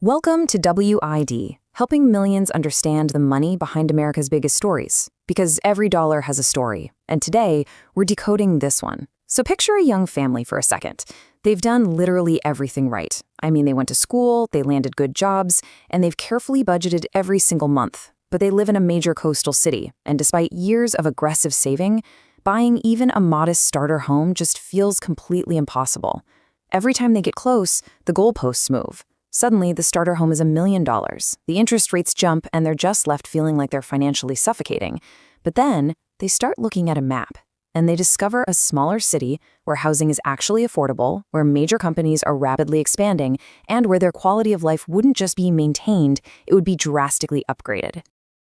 Welcome to WID, helping millions understand the money behind America's biggest stories. Because every dollar has a story, and today, we're decoding this one. So picture a young family for a second. They've done literally everything right. I mean, they went to school, they landed good jobs, and they've carefully budgeted every single month. But they live in a major coastal city, and despite years of aggressive saving, buying even a modest starter home just feels completely impossible. Every time they get close, the goalposts move. Suddenly, the starter home is $1 million. The interest rates jump, and they're just left feeling like they're financially suffocating. But then, they start looking at a map, and they discover a smaller city where housing is actually affordable, where major companies are rapidly expanding, and where their quality of life wouldn't just be maintained, it would be drastically upgraded.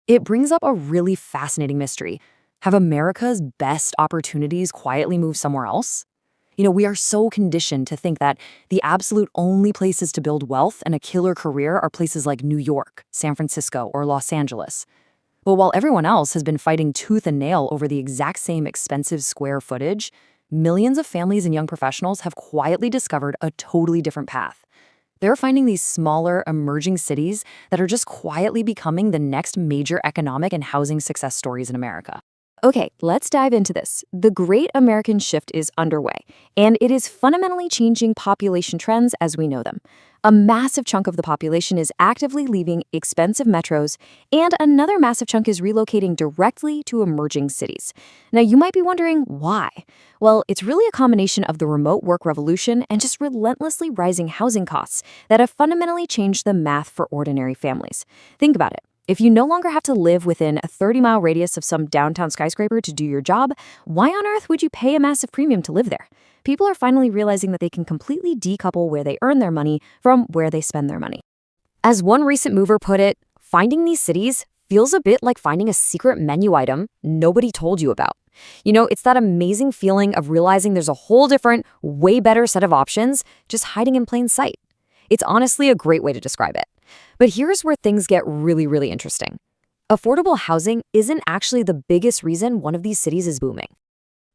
It brings up a really fascinating mystery. Have America's best opportunities quietly moved somewhere else? We are so conditioned to think that the absolute only places to build wealth and a killer career are places like New York, San Francisco, or Los Angeles. But while everyone else has been fighting tooth and nail over the exact same expensive square footage, millions of families and young professionals have quietly discovered a totally different path. They're finding these smaller, emerging cities that are just quietly becoming the next major economic and housing success stories in America. Okay, let's dive into this. The Great American Shift is underway, and it is fundamentally changing population trends as we know them. A massive chunk of the population is actively leaving expensive metros, and another massive chunk is relocating directly to emerging cities. Now, you might be wondering why. Well, it's really a combination of the remote work revolution and just relentlessly rising housing costs that have fundamentally changed the math for ordinary families. Think about it. If you no longer have to live within a 30-mile radius of some downtown skyscraper to do your job, why on earth would you pay a massive premium to live there? People are finally realizing that they can completely decouple where they earn their money from where they spend their money. As one recent mover put it, finding these cities feels a bit like finding a secret menu item nobody told you about. It's that amazing feeling of realizing there's a whole different, way better set of options just hiding in plain sight. It's honestly a great way to describe it. But here's where things get really, really interesting. Affordable housing isn't actually the biggest reason one of these cities is booming.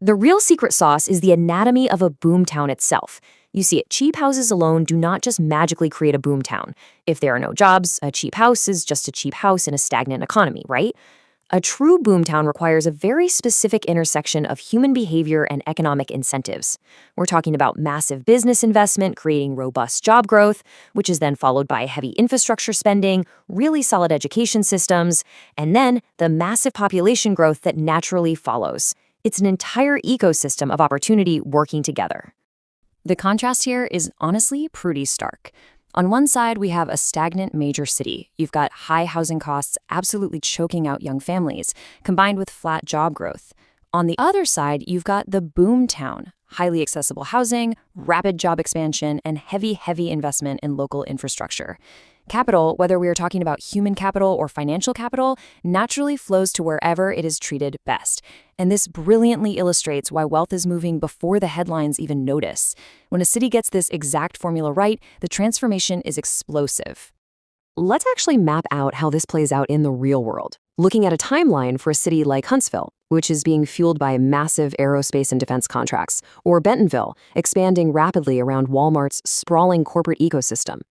The real secret sauce is the anatomy of a boomtown itself. You see it, cheap houses alone do not just magically create a boomtown. If there are no jobs, a cheap house is just a cheap house in a stagnant economy, right? A true boomtown requires a very specific intersection of human behavior and economic incentives. We're talking about massive business investment creating robust job growth, which is then followed by heavy infrastructure spending, really solid education systems, and then the massive population growth that naturally follows. It's an entire ecosystem of opportunity working together. The contrast here is honestly pretty stark. On one side, we have a stagnant major city. You've got high housing costs absolutely choking out young families, combined with flat job growth. On the other side, you've got the boom town, highly accessible housing, rapid job expansion, and heavy investment in local infrastructure. Capital, whether we are talking about human capital or financial capital, naturally flows to wherever it is treated best. And this brilliantly illustrates why wealth is moving before the headlines even notice. When a city gets this exact formula right, the transformation is explosive. Let's actually map out how this plays out in the real world, looking at a timeline for a city like Huntsville, which is being fueled by massive aerospace and defense contracts, or Bentonville, expanding rapidly around Walmart's sprawling corporate ecosystem.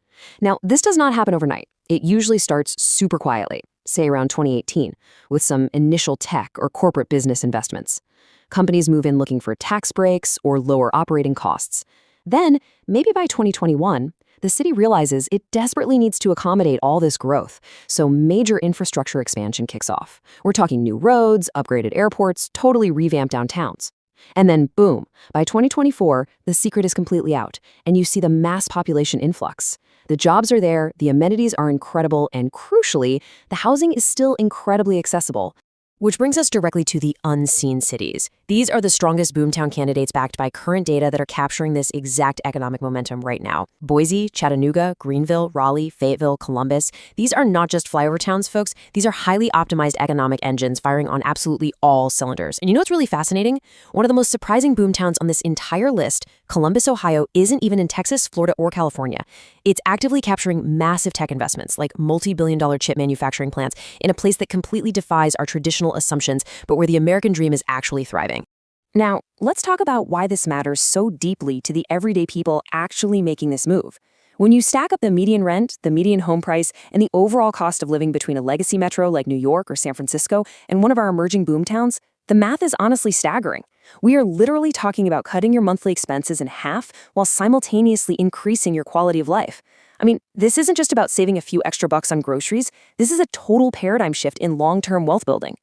Now, this does not happen overnight. It usually starts super quietly, say around 2018, with some initial tech or corporate business investments. Companies move in looking for tax breaks or lower operating costs. Then, maybe by 2021, the city realizes it desperately needs to accommodate all this growth, so major infrastructure expansion kicks off. We're talking new roads, upgraded airports, totally revamped downtowns. And then, boom, by 2024, the secret is completely out, and you see the mass population influx. The jobs are there, the amenities are incredible, and crucially, the housing is still incredibly accessible. Which brings us directly to the unseen cities. These are the strongest boomtown candidates backed by current data that are capturing this exact economic momentum right now. Boise, Chattanooga, Greenville, Raleigh, Fayetteville, Columbus. These are not just flyover towns, folks. These are highly optimized economic engines firing on absolutely all cylinders. And you know what's really fascinating? One of the most surprising boomtowns on this entire list, Columbus, Ohio, isn't even in Texas, Florida, or California. It's actively capturing massive tech investments like multi-billion-dollar chip manufacturing plants in a place that completely defies our traditional assumptions, but where the American dream is actually thriving. Now, let's talk about why this matters so deeply to the everyday people actually making this move. When you stack up the median rent, the median home price, and the overall cost of living between a legacy metro like New York or San Francisco and one of our emerging boomtowns, the math is honestly staggering. We are literally talking about cutting your monthly expenses in half while simultaneously increasing your quality of life. I mean, this isn't just about saving a few extra bucks on groceries. This is a total paradigm shift in long-term wealth building.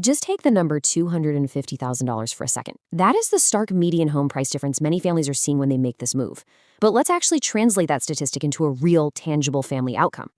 Just take the number $250,000 for a second. That is the stark median home price difference many families are seeing when they make this move. But let's actually translate that statistic into a real, tangible family outcome.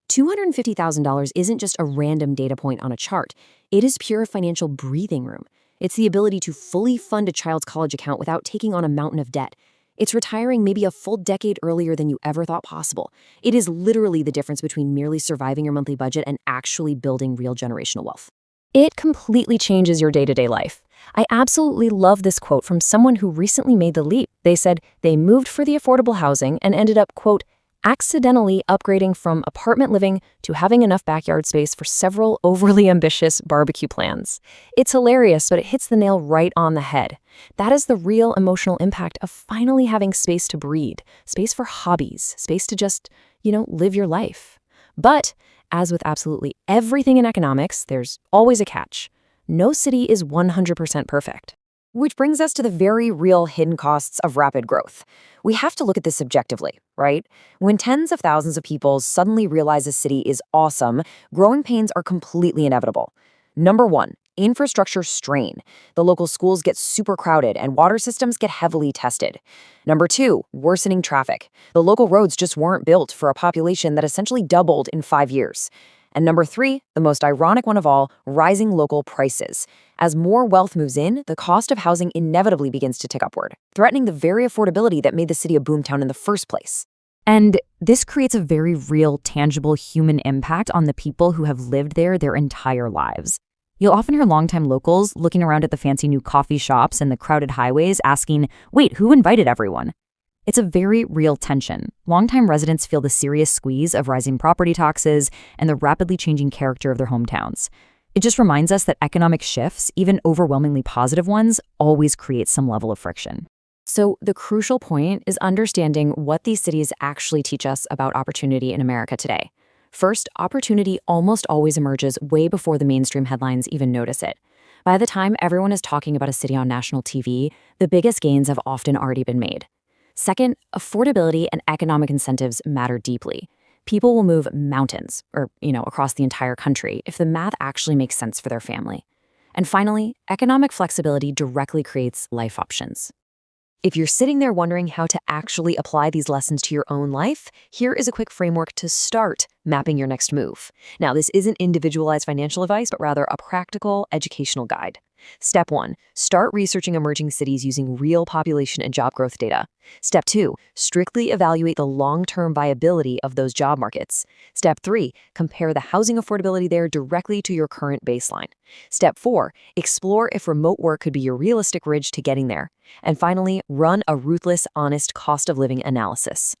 $250,000 isn't just a random data point on a chart. It is pure financial breathing room. It's the ability to fully fund a child's college account without taking on a mountain of debt. It's retiring maybe a full decade earlier than you ever thought possible. It is literally the difference between merely surviving your monthly budget and actually building real generational wealth. It completely changes your day-to-day life. I absolutely love this quote from someone who recently made the leap. They said they moved for the affordable housing and ended up, quote, accidentally upgrading from apartment living to having enough backyard space for several overly ambitious barbecue plans. It's hilarious, but it hits the nail right on the head. That is the real emotional impact of finally having space to breed, space for hobbies, space to just, live your life. But as with absolutely everything in economics, there's always a catch. No city is 100% perfect. Which brings us to the very real hidden costs of rapid growth. We have to look at this objectively, right? When tens of thousands of people suddenly realize a city is awesome, growing pains are completely inevitable. Number one, infrastructure strain. The local schools get super crowded and water systems get heavily tested. Number two, worsening traffic. The local roads just weren't built for a population that essentially doubled in 5 years. And number three, the most ironic one of all, rising local prices. As more wealth moves in, the cost of housing inevitably begins to tick upward, threatening the very affordability that made the city a boomtown in the first place. And this creates a very real, tangible human impact on the people who have lived there their entire lives. You'll often hear longtime locals looking around at the fancy new coffee shops and the crowded highways asking, wait, who invited everyone? It's a very real tension. Longtime residents feel the serious squeeze of rising property taxes and the rapidly changing character of their hometowns. It just reminds us that economic shifts, even overwhelmingly positive ones, always create some level of friction. So the crucial point is understanding what these cities actually teach us about opportunity in America today. First, opportunity almost always emerges way before the mainstream headlines even notice it. By the time everyone is talking about a city on national TV, the biggest gains have often already been made. Second, affordability and economic incentives matter deeply. People will move mountains, or, across the entire country if the math actually makes sense for their family. And finally, economic flexibility directly creates life options. If you're sitting there wondering how to actually apply these lessons to your own life, here is a quick framework to start mapping your next move. Now, this isn't individualized financial advice, but rather a practical educational guide. Step 1, start researching emerging cities using real population and job growth data. Step 2, strictly evaluate the long-term viability of those job markets. Step 3, compare the housing affordability there directly to your current baseline. Step 4, explore if remote work could be your realistic bridge to getting there. And finally, run a ruthless, honest cost of living analysis.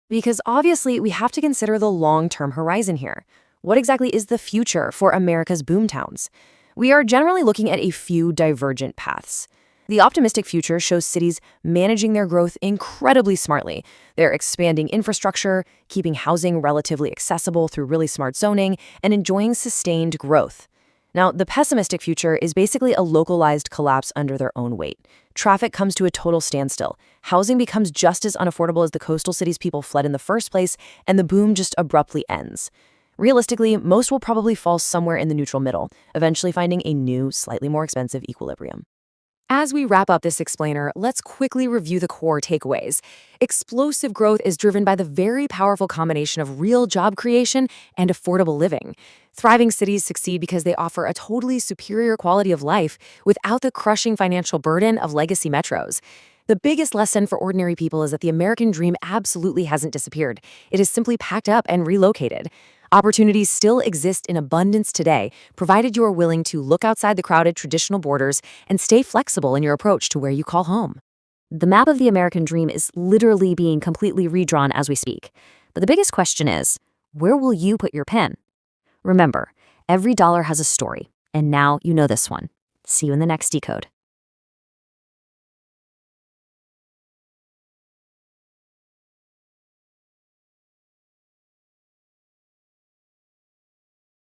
Because obviously, we have to consider the long-term horizon here. What exactly is the future for America's boomtowns? We are generally looking at a few divergent paths. The optimistic future shows cities managing their growth incredibly smartly. They're expanding infrastructure, keeping housing relatively accessible through really smart zoning, and enjoying sustained growth. Now, the pessimistic future is basically a localized collapse under their own weight. Traffic comes to a total standstill. Housing becomes just as unaffordable as the coastal cities people fled in the first place, and the boom just abruptly ends. Realistically, most will probably fall somewhere in the neutral middle, eventually finding a new, slightly more expensive equilibrium. As we wrap up this explainer, let's quickly review the core takeaways. Explosive growth is driven by the very powerful combination of real job creation and affordable living. Thriving cities succeed because they offer a totally superior quality of life without the crushing financial burden of legacy metros. The biggest lesson for ordinary people is that the American dream absolutely hasn't disappeared. It is simply packed up and relocated. Opportunities still exist in abundance today, provided you are willing to look outside the crowded traditional borders and stay flexible in your approach to where you call home. The map of the American dream is literally being completely redrawn as we speak. But the biggest question is, where will you put your pen? Remember, every dollar has a story, and now you know this one. See you in the next Decode.